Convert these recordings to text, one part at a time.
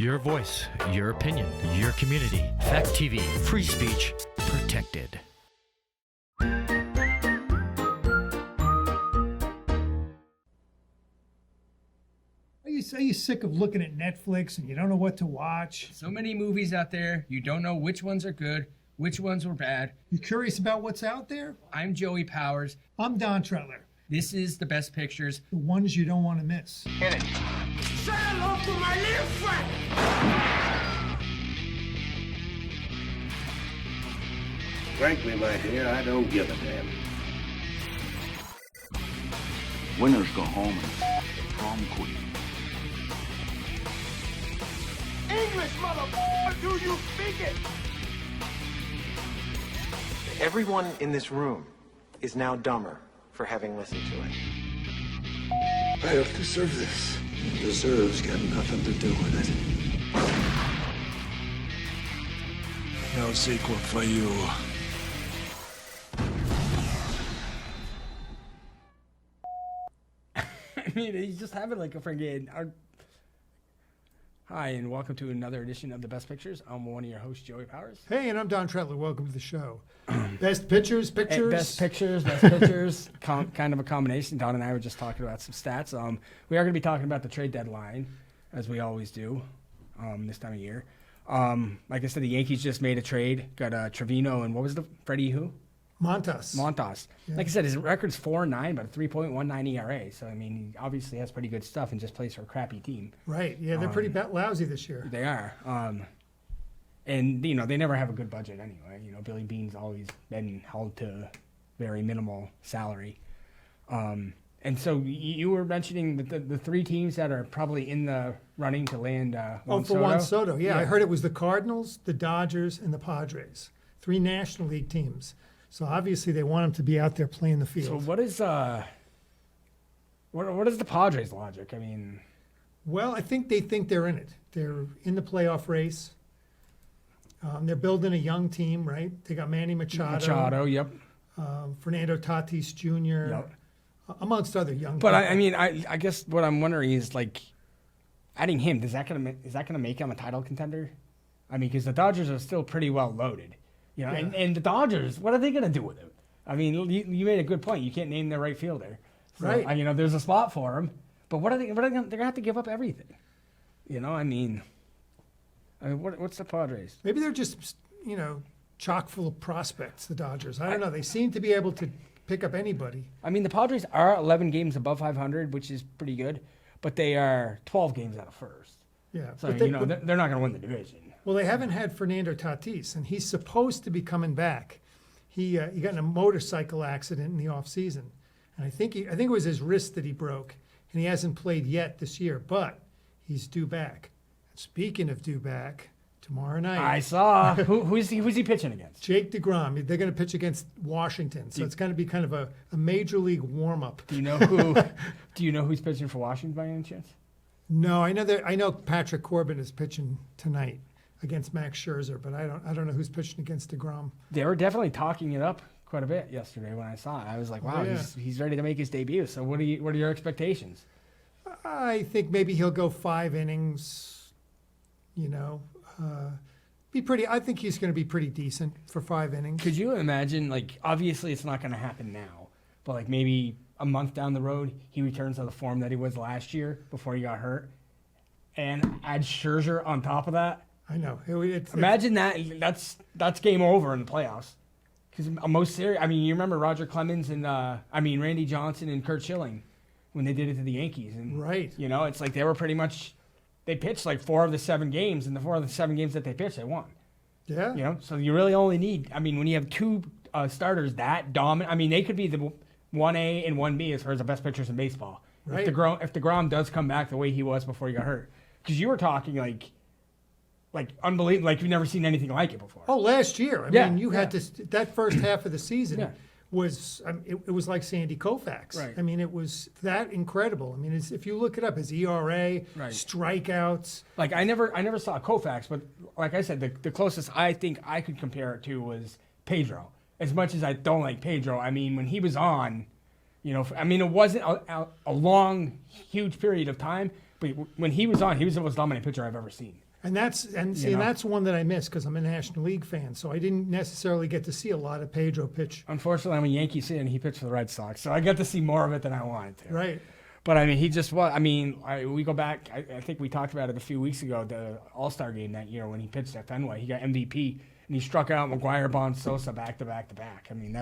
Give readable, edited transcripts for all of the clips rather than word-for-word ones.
Your voice, your opinion, your community. Fact TV, free speech, protected. Are you sick of looking at Netflix and you don't know what to watch? So many movies out there, you don't know which ones are good, which ones were bad. You curious about what's out there? I'm Joey Powers. I'm Don Trettler. This is The Best Pictures. The ones you don't want to miss. Hit it. Say hello to my little friend. Frankly, my dear, I don't give a damn. Winners go home and prom queen. English, motherfucker, do you speak it? Everyone in this room is now dumber for having listened to it. I don't deserve this. Deserves got nothing to do with it. No sequel for you. I mean, he's just having like a friggin'... Hi, and welcome to another edition of The Best Pictures. I'm one of your hosts, Joey Powers. Hey, and I'm Don Trettler. Welcome to the show. Best pictures. Best pictures, kind of a combination. Don and I were just talking about some stats. We are going to be talking about the trade deadline, as we always do this time of year. Like I said, the Yankees just made a trade. Got Trevino and what was the Freddie who? Montas. Yeah. Like I said, his record's 4-9, but a 3.19 ERA. So, I mean, he obviously has pretty good stuff and just plays for a crappy team. Right. Yeah, they're pretty lousy this year. They are. And, you know, they never have a good budget anyway. You know, Billy Bean's always been held to very minimal salary. And so you were mentioning the three teams that are probably in the running to land Juan Soto. Juan Soto. Yeah, I heard it was the Cardinals, the Dodgers, and the Padres. 3 National League teams. So obviously they want him to be out there playing the field. So what is the Padres' logic? I mean, well, I think they think they're in it. They're in the playoff race. They're building a young team, right? They got Manny Machado. Yep. Fernando Tatis Jr. Yep. Amongst other young. But people. I guess what I'm wondering is like, adding him is that gonna make him a title contender? I mean, because the Dodgers are still pretty well loaded. You know, yeah. and the Dodgers, what are they going to do with him? I mean, you made a good point. You can't name their right fielder. So, right. You know, there's a spot for him. But what are they? They're going to have to give up everything. You know, I mean what's the Padres? Maybe they're just, chock full of prospects, the Dodgers. I don't know. They seem to be able to pick up anybody. I mean, the Padres are 11 games above 500, which is pretty good. But they are 12 games out of first. Yeah. So, they're not going to win the division. Well, they haven't had Fernando Tatis, and he's supposed to be coming back. He got in a motorcycle accident in the offseason, and I think it was his wrist that he broke, and he hasn't played yet this year, but he's due back. Speaking of due back, tomorrow night. I saw. who's he pitching against? Jake DeGrom. They're going to pitch against Washington, so it's going to be kind of a major league warm-up. Do you know who? Do you know who's pitching for Washington by any chance? No, I know Patrick Corbin is pitching tonight against Max Scherzer, but I don't know who's pitching against DeGrom. They were definitely talking it up quite a bit yesterday when I saw it. I was like, wow, he's ready to make his debut. So what are your expectations? I think maybe he'll go 5 innings, be pretty. I think he's going to be pretty decent for 5 innings. Could you imagine, like, obviously it's not going to happen now, but like maybe a month down the road, he returns to the form that he was last year before he got hurt, and add Scherzer on top of that? I know. Imagine that's game over in the playoffs. Because most serious. I mean, you remember Roger Clemens and Randy Johnson and Curt Schilling when they did it to the Yankees, and right. You know, it's like they were pretty much they pitched like 4 of the 7 games, and the 4 of the 7 games that they pitched, they won. Yeah. You know, so you really only need. I mean, when you have 2 starters that dominant, I mean, they could be the 1A and 1B as far as the best pitchers in baseball. Right. If DeGrom does come back the way he was before he got hurt, because you were talking like unbelievable, like you've never seen anything like it before. Oh, last year. I mean, you had that first half of the season was it was like Sandy Koufax. Right. I mean, it was that incredible. I mean, if you look it up, his ERA, strikeouts. Like I never saw Koufax, but like I said, the closest I think I could compare it to was Pedro. As much as I don't like Pedro, I mean, when he was on, it wasn't a long, huge period of time, but when he was on, he was the most dominant pitcher I've ever seen. And that's one that I missed because I'm a National League fan, so I didn't necessarily get to see a lot of Pedro pitch. Unfortunately, I'm a Yankee fan, and he pitched for the Red Sox, so I got to see more of it than I wanted to. Right. But I mean, he just was. I mean, we go back. I think we talked about it a few weeks ago, the All-Star game that year when he pitched at Fenway. He got MVP, and he struck out McGuire, Bonds, Sosa back to back to back. I mean,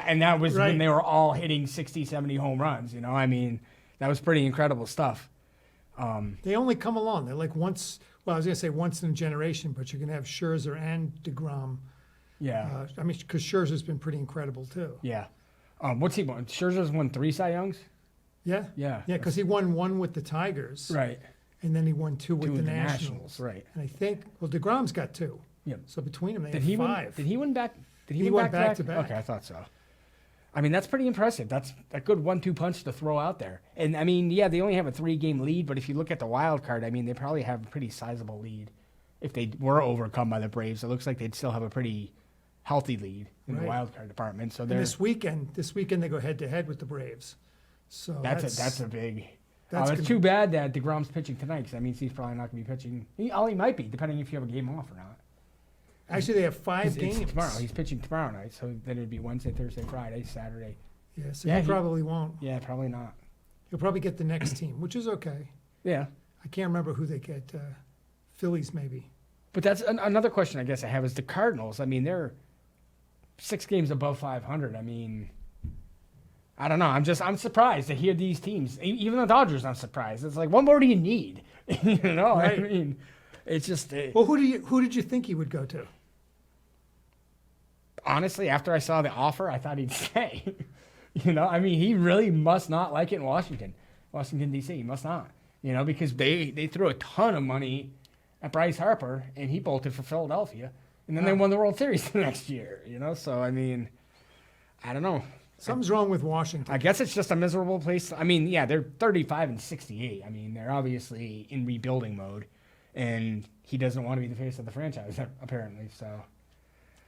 and that was when they were all hitting 60, 70 home runs. You know, I mean, that was pretty incredible stuff. They only come along. They're like once. Well, I was gonna say once in a generation, but you're gonna have Scherzer and DeGrom. Yeah. I mean, because Scherzer's been pretty incredible too. Yeah. What's he won? Scherzer's won 3 Cy Youngs. Yeah. Yeah. Yeah, because he won 1 with the Tigers. Right. And then he won 2 with the Nationals. Nationals. Right. And I think DeGrom's got 2. Yep. So between them, they Did have he 5. Did he win back? Did He win went back to back. Okay, I thought so. I mean, that's pretty impressive. That's a good 1-2 punch to throw out there. And I mean, yeah, they only have a 3-game lead, but if you look at the wild card, I mean, they probably have a pretty sizable lead. If they were overcome by the Braves, it looks like they'd still have a pretty healthy lead in the wild card department. So and this weekend they go head to head with the Braves. So that's a big. That's it's too bad that DeGrom's pitching tonight because that means he's probably not going to be pitching. He might be, depending if you have a game off or not. Actually, they have 5 games tomorrow. He's pitching tomorrow night, so then it'd be Wednesday, Thursday, Friday, Saturday. Yeah, so he probably won't. Yeah, probably not. He'll probably get the next team, which is okay. Yeah. I can't remember who they get. Phillies, maybe. But that's another question I guess I have is the Cardinals. I mean, they're 6 games above 500. I mean, I don't know. I'm surprised to hear these teams. Even the Dodgers, I'm surprised. It's like, what more do you need? You know, right. I mean, it's just. Well, who did you think he would go to? Honestly, after I saw the offer, I thought he'd stay. You know, I mean, he really must not like it in Washington, D.C. He must not. You know, because they threw a ton of money at Bryce Harper, and he bolted for Philadelphia, and then they won the World Series the next year. You know, so I mean, I don't know. Something's wrong with Washington. I guess it's just a miserable place. I mean, yeah, they're 35-68. I mean, they're obviously in rebuilding mode, and he doesn't want to be the face of the franchise apparently. So.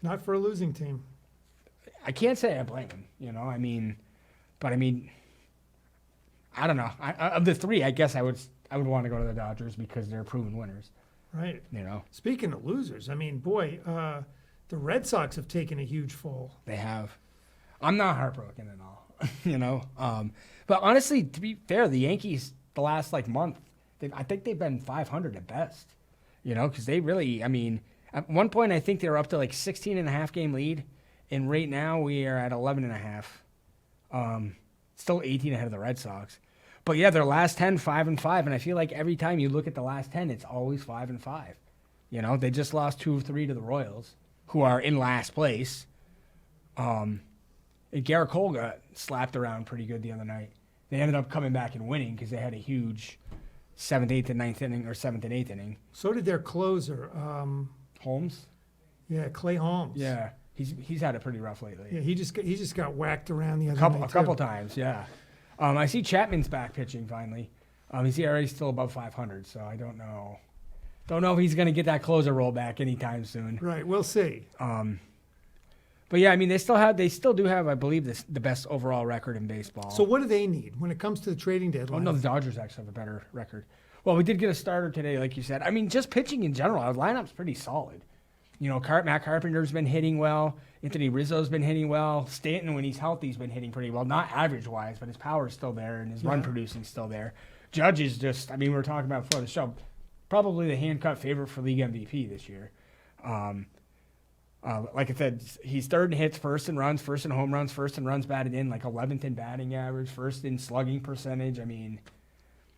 Not for a losing team. I can't say I blame him, you know. I mean, but I mean, I don't know. Of the 3, I guess I would want to go to the Dodgers because they're proven winners. Right. You know. Speaking of losers, I mean, boy, the Red Sox have taken a huge fall. They have. I'm not heartbroken at all, you know. But honestly, to be fair, the Yankees the last month, I think they've been 500 at best, you know, because they really. I mean. At one point, I think they were up to 16.5 game lead, and right now we are at 11.5. Still 18 ahead of the Red Sox. But yeah, their last 10, 5-5, and I feel like every time you look at the last 10, it's always 5-5. You know, they just lost 2 of 3 to the Royals, who are in last place. And Garrett Cole got slapped around pretty good the other night. They ended up coming back and winning because they had a huge 7th, 8th, and 9th inning, or 7th and 8th inning. So did their closer. Holmes? Yeah, Clay Holmes. Yeah, he's had it pretty rough lately. Yeah, he just got whacked around the other night. A couple times, yeah. I see Chapman's back pitching finally. His ERA is still above 500, so I don't know. Don't know if he's going to get that closer role back anytime soon. Right, we'll see. But yeah, I mean, they still do have, I believe, the best overall record in baseball. So what do they need when it comes to the trading deadline? Oh no, the Dodgers actually have a better record. Well, we did get a starter today, like you said. I mean, just pitching in general, our lineup's pretty solid. You know, Matt Carpenter's been hitting well. Anthony Rizzo's been hitting well. Stanton, when he's healthy, has been hitting pretty well. Not average-wise, but his power is still there, and his run producing is still there. Judge is just, I mean, we were talking about before the show, probably the hand-cut favorite for league MVP this year. Like I said, he's 3rd in hits, 1st in runs, 1st in home runs, 1st in runs batted in, 11th in batting average, 1st in slugging percentage. I mean...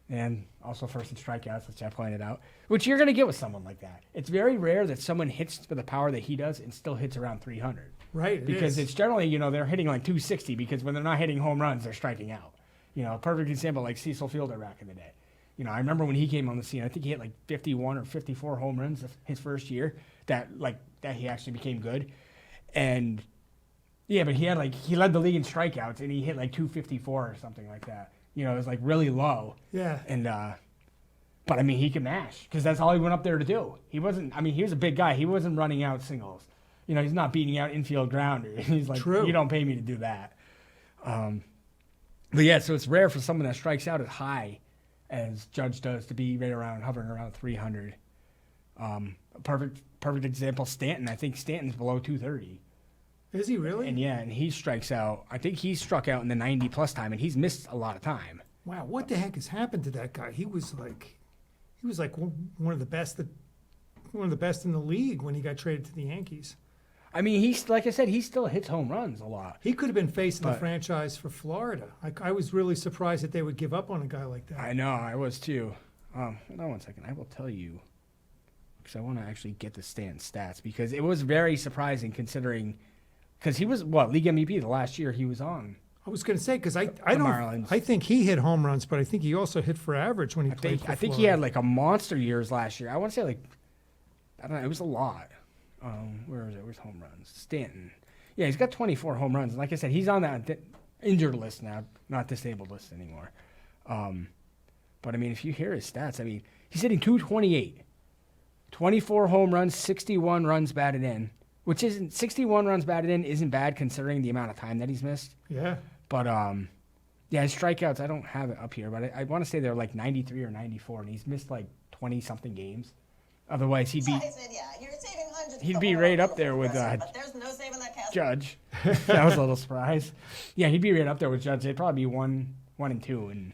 And also 1st in strikeouts, which I pointed out, which you're going to get with someone like that. It's very rare that someone hits with the power that he does and still hits around 300. Right. Because it's generally, you know, they're hitting 260 because when they're not hitting home runs, they're striking out. You know, a perfect example like Cecil Fielder back in the day. You know, I remember when he came on the scene, I think he hit 51 or 54 home runs his first year that he actually became good. And yeah, but he led the league in strikeouts and he hit 254 or something like that. You know, it was really low. Yeah. And, but I mean, he could mash because that's all he went up there to do. He wasn't, I mean, he was a big guy. He wasn't running out singles. You know, he's not beating out infield grounders. He's like, True. You don't pay me to do that. But yeah, so it's rare for someone that strikes out as high as Judge does, to be hovering around 300. Perfect example, Stanton. I think Stanton's below 230. Is he really? And he strikes out. I think he struck out in the 90+ time, and he's missed a lot of time. Wow, what the heck has happened to that guy? He was like one of the best in the league when he got traded to the Yankees. I mean, he's like I said, he still hits home runs a lot. He could have been facing the franchise for Florida. I was really surprised that they would give up on a guy like that. I know, I was too. Hold on one second. I will tell you, because I want to actually get the Stanton stats, because it was very surprising considering, because he was, league MVP the last year he was on. I was going to say, because I Marlins. think he hit home runs, but I think he also hit for average when he played for Florida. I think he had like a monster years last year. I want to say I don't know, it was a lot. Where is it? Where's home runs? Stanton. Yeah, he's got 24 home runs. And like I said, he's on that injured list now, not disabled list anymore. But I mean, if you hear his stats, I mean, he's hitting 228. 24 home runs, 61 runs batted in, which isn't 61 runs batted in isn't bad considering the amount of time that he's missed. Yeah. But his strikeouts, I don't have it up here, but I want to say they're like 93 or 94, and he's missed like 20 something games. Otherwise, he'd be right up there with Judge. That was a little surprise. Yeah, he'd be right up there with Judge. They'd probably be 1 and 2 in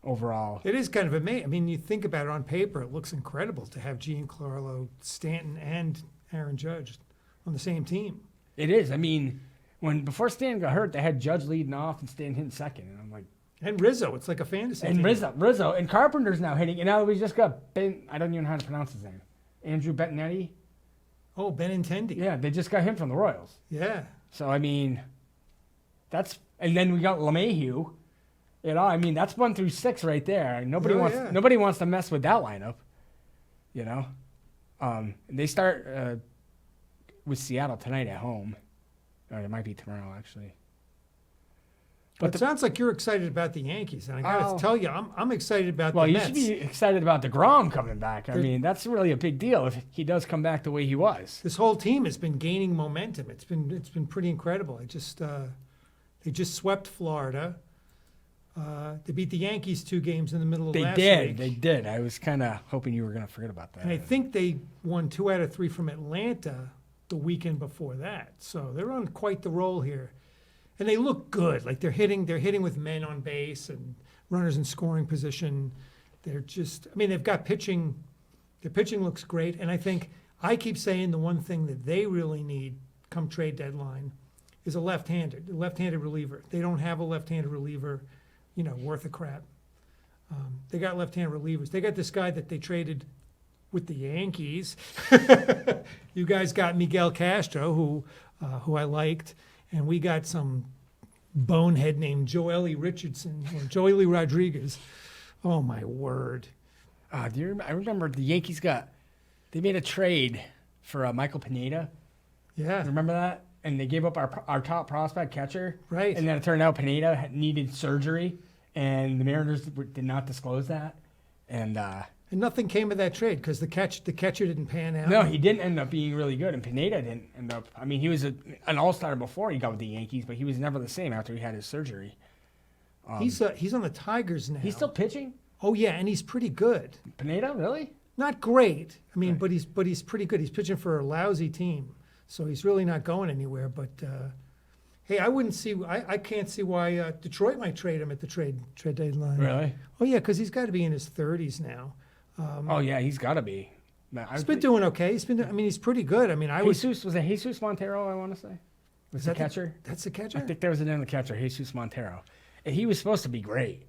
overall. It is kind of amazing. I mean, you think about it on paper, it looks incredible to have Giancarlo Stanton and Aaron Judge on the same team. It is. I mean, before Stanton got hurt, they had Judge leading off and Stanton hitting second, and I'm like. And Rizzo, it's like a fantasy team. Rizzo, and Carpenter's now hitting, and now we just got Ben. I don't even know how to pronounce his name. Andrew Bettinetti. Oh, Benintendi. Yeah, they just got him from the Royals. Yeah. So I mean, and then we got LeMahieu. You know, I mean, that's 1 through 6 right there. Nobody wants to mess with that lineup. You know, they start with Seattle tonight at home, or it might be tomorrow actually. But it sounds like you're excited about the Yankees, and I got to tell you, I'm excited about the Mets. Well, you should be excited about DeGrom coming back. I mean, that's really a big deal if he does come back the way he was. This whole team has been gaining momentum. It's been pretty incredible. They just swept Florida. They beat the Yankees 2 games in the middle of last week. They did. I was kind of hoping you were going to forget about that. And I think they won 2 out of 3 from Atlanta the weekend before that. So they're on quite the roll here. And they look good. Like they're hitting with men on base and runners in scoring position. They've got pitching. Their pitching looks great. And I keep saying the one thing that they really need come trade deadline is a left-handed reliever. They don't have a left-handed reliever, worth a crap. They got left-handed relievers. They got this guy that they traded with the Yankees. You guys got Miguel Castro, who I liked. And we got some bonehead named Joely Richardson or Joely Rodriguez. Oh, my word. I remember the Yankees they made a trade for Michael Pineda. Yeah. Remember that? And they gave up our top prospect catcher. Right. And then it turned out Pineda needed surgery, and the Mariners did not disclose that. And nothing came of that trade because the catcher didn't pan out. No, he didn't end up being really good, and Pineda didn't end up. I mean, he was an all-star before he got with the Yankees, but he was never the same after he had his surgery. He's on the Tigers now. He's still pitching? Oh yeah, and he's pretty good. Pineda, really? Not great. I mean, but he's pretty good. He's pitching for a lousy team, so he's really not going anywhere. But hey, I can't see why Detroit might trade him at the trade deadline. Really? Oh yeah, because he's got to be in his 30s now. Oh yeah, he's got to be. He's been doing okay. He's pretty good. I mean, was it Jesus Montero? I want to say was the catcher. That's the catcher. I think that was the name of the catcher, Jesus Montero, and he was supposed to be great.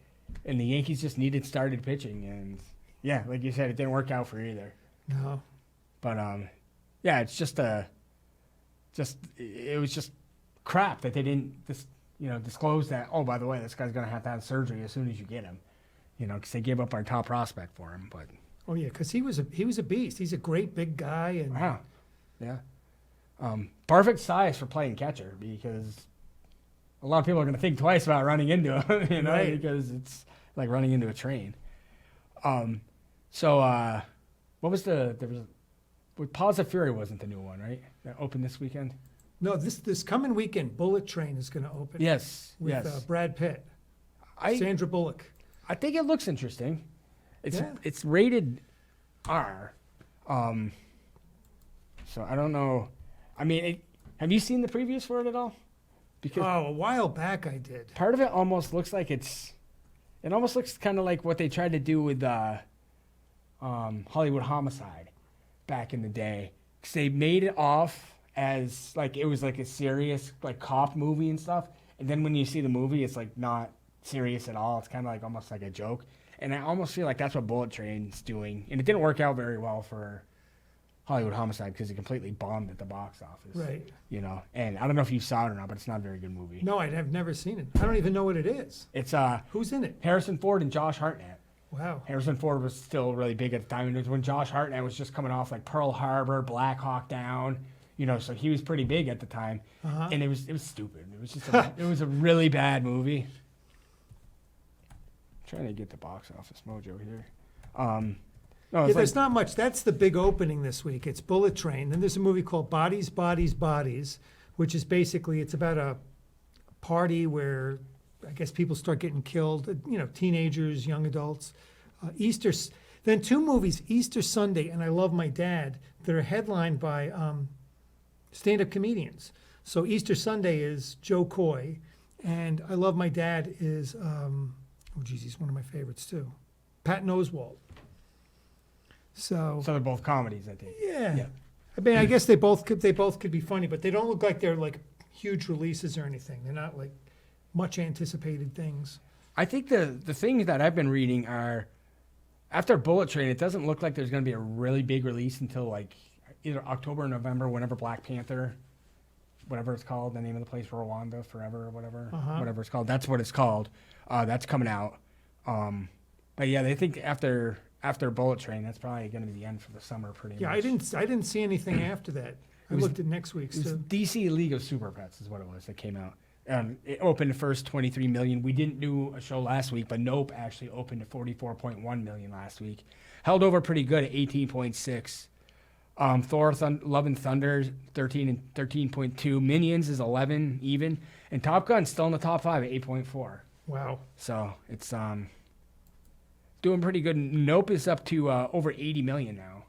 And the Yankees just needed started pitching, and yeah, like you said, it didn't work out for either. No. But yeah, it's it was just crap that they didn't disclose that. Oh, by the way, this guy's gonna have to have surgery as soon as you get him. Because they gave up our top prospect for him. But oh yeah, because he was a beast. He's a great big guy. And wow, yeah, perfect size for playing catcher because a lot of people are going to think twice about running into him, right. because it's like running into a train. So what was Paws of Fury wasn't the new one, right? That opened this weekend. No, this coming weekend, Bullet Train is going to open. Yes, with Brad Pitt, Sandra Bullock. I think it looks interesting. It's rated R. So I don't know. I mean, have you seen the previews for it at all? Because a while back I did. part of it almost looks like it almost looks kind of like what they tried to do with Hollywood Homicide back in the day. 'Cause they made it off as like it was like a serious like cop movie and stuff, and then when you see the movie, it's like not serious at all. It's kind of like almost like a joke, and I almost feel like that's what Bullet Train's doing, and it didn't work out very well for Hollywood Homicide because it completely bombed at the box office. Right. You know, and I don't know if you saw it or not, but it's not a very good movie. No, I've never seen it. I don't even know what it is. It's Who's in it? Harrison Ford and Josh Hartnett. Wow. Harrison Ford was still really big at the time. It was when Josh Hartnett was just coming off like Pearl Harbor, Black Hawk Down, you know, so he was pretty big at the time. And it was stupid. It was just it was a really bad movie. I'm trying to get the box office mojo here. No, it's there's not much. That's the big opening this week. It's Bullet Train. Then there's a movie called Bodies, Bodies, Bodies, which is basically, it's about a party where I guess people start getting killed, you know, teenagers, young adults. Then two movies, Easter Sunday and I Love My Dad, that are headlined by stand-up comedians. So Easter Sunday is Joe Coy, and I Love My Dad is, he's one of my favorites too, Patton Oswalt. So they're both comedies, I think. Yeah. I mean, I guess they both could be funny, but they don't look like they're like huge releases or anything. They're not like much anticipated things. I think the things that I've been reading are, after Bullet Train, it doesn't look like there's going to be a really big release until like either October or November, whenever Black Panther, whatever it's called, the name of the place, Rwanda Forever or whatever it's called. That's what it's called. That's coming out. But yeah, they think after Bullet Train, that's probably going to be the end for the summer, pretty much. Yeah, I didn't see anything after that. I looked at next week's It was too. DC League of Super Pets is what it was that came out. It opened the first 23 million. We didn't do a show last week, but Nope actually opened to 44.1 million last week. Held over pretty good at 18.6. Thor, Love and Thunder, 13.2. Minions is 11 even, and Top Gun's still in the top 5 at 8.4. Wow. So it's doing pretty good. Nope is up to over 80 million now,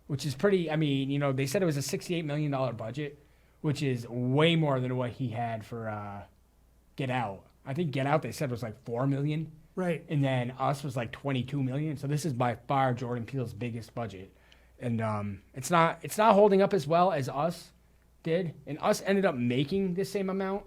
which is pretty. I mean, you know, they said it was a $68 million budget, which is way more than what he had for Get Out. I think Get Out, they said, was like $4 million. Right. And then Us was like $22 million. So this is by far Jordan Peele's biggest budget. And it's not holding up as well as Us did. And Us ended up making the same amount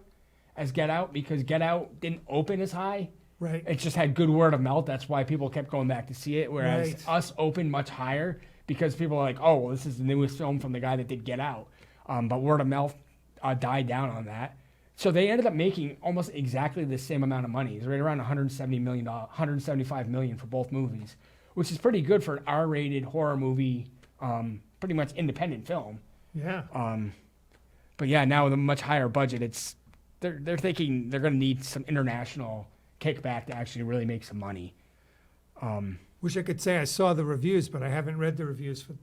as Get Out because Get Out didn't open as high. Right. It just had good word of mouth. That's why people kept going back to see it. Whereas Right. Us opened much higher because people were like, oh, well, this is the newest film from the guy that did Get Out. But word of mouth died down on that. So they ended up making almost exactly the same amount of money. It's right around $175 million for both movies, which is pretty good for an R-rated horror movie, pretty much independent film. Yeah. But yeah, now with a much higher budget, they're thinking they're going to need some international kickback to actually really make some money. Wish I could say I saw the reviews, but I haven't read the reviews for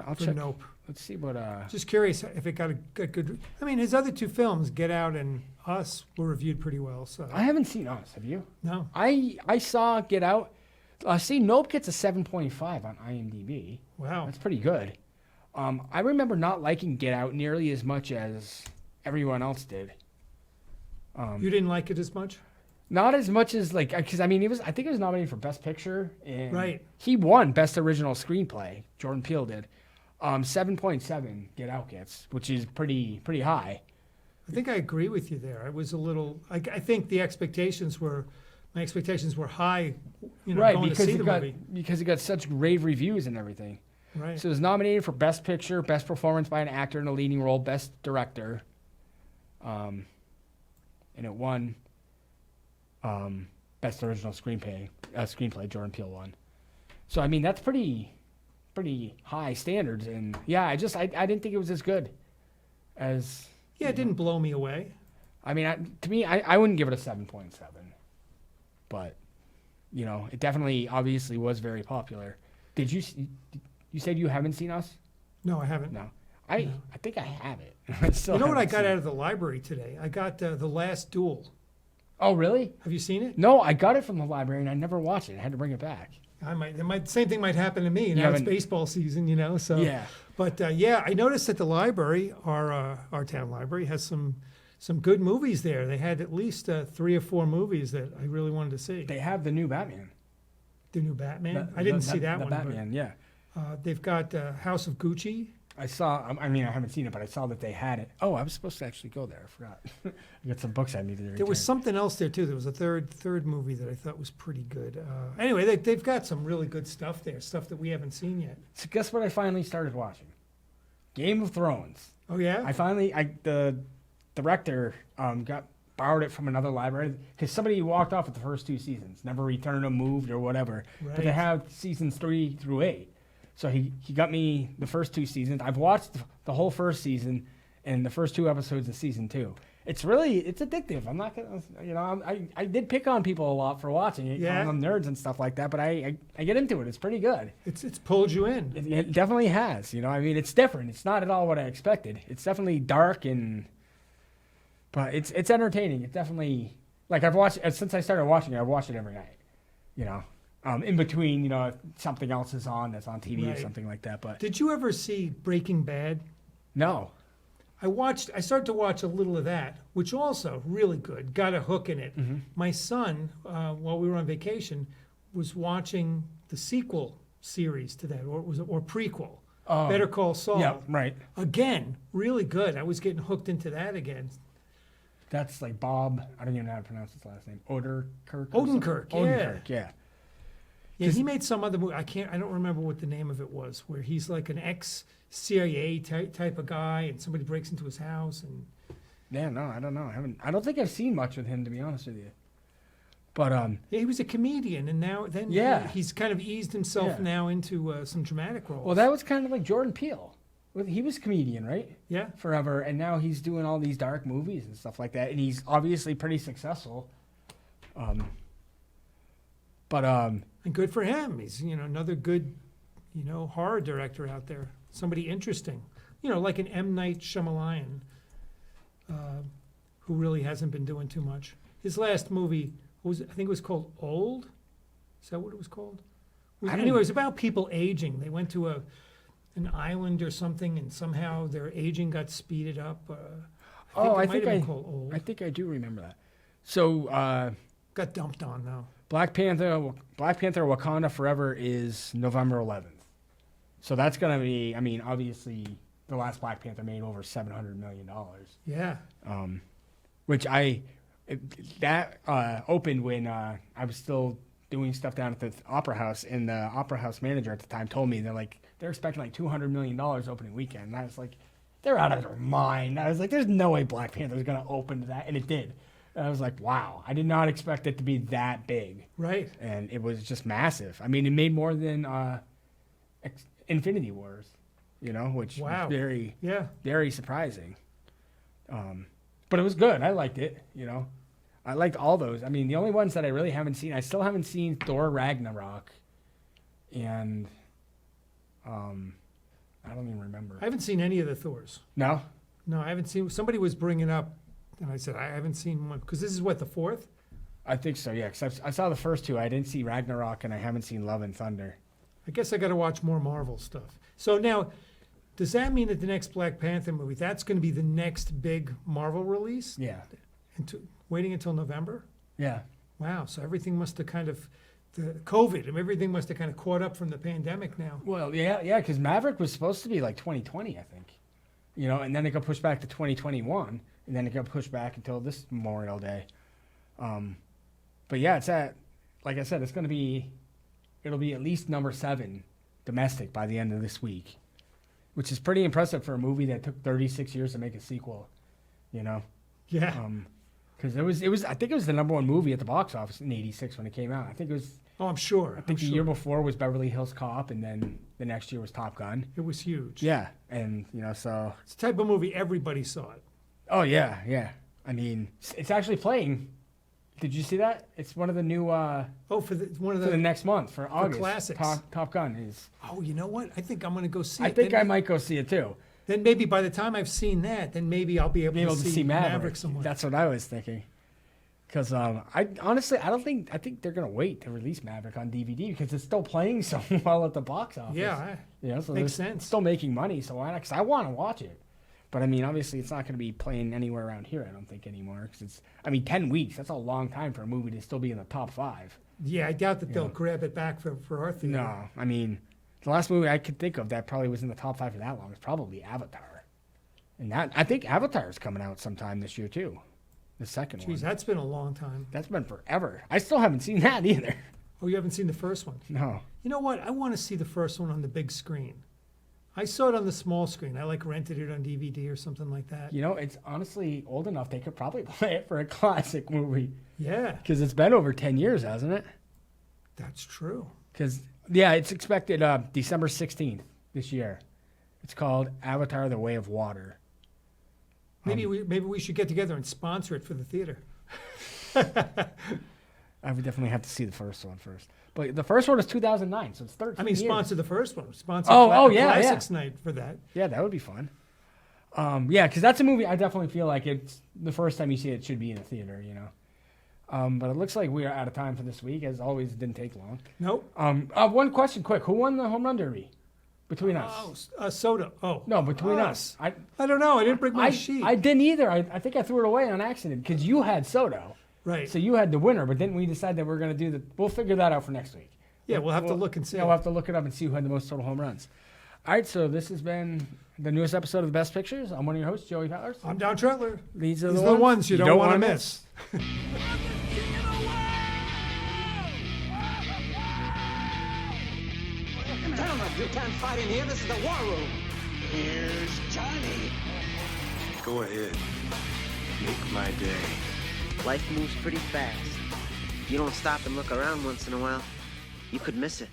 I'll for check. Nope. Let's see what. Just curious if it got a good. I mean, his other two films, Get Out and Us, were reviewed pretty well. So I haven't seen Us. Have you? No. I saw Get Out. See, Nope gets a 7.5 on IMDb. Wow. That's pretty good. I remember not liking Get Out nearly as much as everyone else did. You didn't like it as much? Not as much as because I mean I think it was nominated for Best Picture and Right. he won Best Original Screenplay. Jordan Peele did. 7.7 Get Out gets, which is pretty high. I think I agree with you there. I was a little. I think my expectations were high. You know, Right, going because to see it the movie. because it got such rave reviews and everything. Right. So it was nominated for Best Picture, Best Performance by an Actor in a Leading Role, Best Director, and it won Best Original Screenplay. Jordan Peele won. So I mean that's pretty high standards, and yeah, I didn't think it was as good as. Yeah, it didn't blow me away. I mean, to me, I wouldn't give it a 7.7, but you know, it definitely obviously was very popular. Did you said you haven't seen Us? No, I haven't. No. I think I have it. I still You know what I haven't got seen out it. of the library today? I got The Last Duel. Oh, really? Have you seen it? No, I got it from the library and I never watched it. I had to bring it back. Same thing might happen to me. Now it's baseball season, So Yeah. But I noticed that the library, our town library, has some good movies there. They had at least 3 or 4 movies that I really wanted to see. They have the new Batman. The new Batman. I didn't see that the one. Batman, yeah. They've got House of Gucci. I haven't seen it, but I saw that they had it. Oh, I was supposed to actually go there. I forgot. I got some books I needed to return. There was something else there too. There was a third movie that I thought was pretty good. Anyway, they've got some really good stuff there, stuff that we haven't seen yet. So guess what I finally started watching? Game of Thrones. Oh yeah. The director borrowed it from another library because somebody walked off at the first 2 seasons, never returned them, moved or whatever. Right. But they have seasons 3 through 8. So he got me the first 2 seasons. I've watched the whole first season and the first 2 episodes of season 2. It's addictive. I'm not gonna, I did pick on people a lot for watching it, Yeah. calling them nerds and stuff like that. But I get into it. It's pretty good. It's pulled you in. It definitely has. It's different. It's not at all what I expected. It's definitely dark but it's entertaining. It definitely, like, I've watched since I started watching it. I've watched it every night. In between, if something else is on that's on TV or Right. something like that. But Did you ever see Breaking Bad? no, I started to watch a little of that, which also really good. Got a hook in it. Mm-hmm. My son, while we were on vacation, was watching the sequel series to that, or prequel, Better Call Saul. yeah, right. Again, really good. I was getting hooked into that again. That's like Bob. I don't even know how to pronounce his last name. Odenkirk. Odenkirk, yeah. Odenkirk, yeah. Yeah, he made some other movie. I don't remember what the name of it was, where he's like an ex-CIA type of guy, and somebody breaks into his house, and Yeah, no, I don't know. I don't think I've seen much with him, to be honest with you. But yeah, he was a comedian, and Yeah. he's kind of eased himself Yeah. now into some dramatic roles. well, that was kind of like Jordan Peele. He was a comedian, right? Yeah. Forever, and now he's doing all these dark movies and stuff like that, and he's obviously pretty successful. And good for him. He's another good horror director out there. Somebody interesting. Like an M. Night Shyamalan, who really hasn't been doing too much. His last movie I think it was called Old. Is that what it was called? Anyway, it was about people aging. They went to an island or something, and somehow their aging got speeded up. I think I do remember that. So got dumped on though. Black Panther Wakanda Forever is November 11th. So that's going to be, obviously the last Black Panther made over $700 million. Yeah. Which opened when I was still doing stuff down at the Opera House, and the Opera House manager at the time told me they're expecting like $200 million opening weekend. And I was like, they're out of their mind. I was like, there's no way Black Panther is going to open to that. And it did. And I was like, wow, I did not expect it to be that big. Right. And it was just massive. It made more than Infinity Wars, which was very surprising. But it was good. I liked it, I liked all those. The only ones that I really haven't seen, I still haven't seen Thor Ragnarok. And I don't even remember. I haven't seen any of the Thors. No? No, I haven't seen. Somebody was bringing up, and I said I haven't seen one because this is what, the 4th? I think so, yeah. Because I saw the first 2. I didn't see Ragnarok, and I haven't seen Love and Thunder. I guess I got to watch more Marvel stuff. So now, does that mean that the next Black Panther movie, that's going to be the next big Marvel release? Yeah. Waiting until November? Yeah. Wow. So everything must have kind of, the COVID and everything must have kind of caught up from the pandemic now. Well, yeah, because Maverick was supposed to be like 2020, I think. And then it got pushed back to 2021, and then it got pushed back until this Memorial Day. But yeah, like I said, it'll be at least number 7 domestic by the end of this week, which is pretty impressive for a movie that took 36 years to make a sequel, Yeah. Because I think it was the number 1 movie at the box office in '86 when it came out. I think it was. Oh, I'm sure. I think the year before was Beverly Hills Cop, and then the next year was Top Gun. It was huge. Yeah, and so. It's the type of movie everybody saw it. Oh yeah. It's actually playing. Did you see that? It's one of the new. For the next month for August. Classics. Top Gun is. Oh, you know what? I think I'm going to go see it. I think I might go see it too. Then maybe by the time I've seen that, then maybe I'll be able to see Maverick somewhere. That's what I was thinking. Because I think they're gonna wait to release Maverick on DVD because it's still playing so well at the box office. Yeah, so makes they're sense. still making money. So because I want to watch it, but I mean, obviously, it's not going to be playing anywhere around here. I don't think anymore. Because 10 weeks. That's a long time for a movie to still be in the top 5. Yeah, I doubt that they'll grab it back for our theater. No, I mean, the last movie I could think of that probably was in the top 5 for that long is probably Avatar, and I think Avatar is coming out sometime this year too. The second one. Jeez, that's been a long time. That's been forever. I still haven't seen that either. Oh, you haven't seen the first one? No. You know what? I want to see the first one on the big screen. I saw it on the small screen. I rented it on DVD or something like that. It's honestly old enough they could probably play it for a classic movie. Yeah. Because it's been over 10 years, hasn't it? That's true. Because, it's expected December 16th this year. It's called Avatar: The Way of Water. Maybe we should get together and sponsor it for the theater. I would definitely have to see the first one first. But the first one was 2009, so it's 13 years. Sponsor the first one. Sponsor Classics Night for that. Yeah, that would be fun. Because that's a movie I definitely feel like it's the first time you see it should be in a theater, But it looks like we are out of time for this week. As always, it didn't take long. Nope. One question quick. Who won the home run derby? Between us. Soda. Oh. No, between us. I don't know. I didn't bring my sheet. I didn't either. I think I threw it away on accident because you had Soto. Right. So you had the winner, but didn't we decide that we're going to do we'll figure that out for next week. Yeah, we'll have to look and see. Yeah, we'll have to look it up and see who had the most total home runs. All right, so this has been the newest episode of The Best Pictures. I'm one of your hosts, Joey Powers. I'm Don Trutler. These are the ones ones you don't want to miss. Gentlemen, you can't fight in here. This is the war room. Here's Johnny. Go ahead. Make my day. Life moves pretty fast. You don't stop and look around once in a while, you could miss it.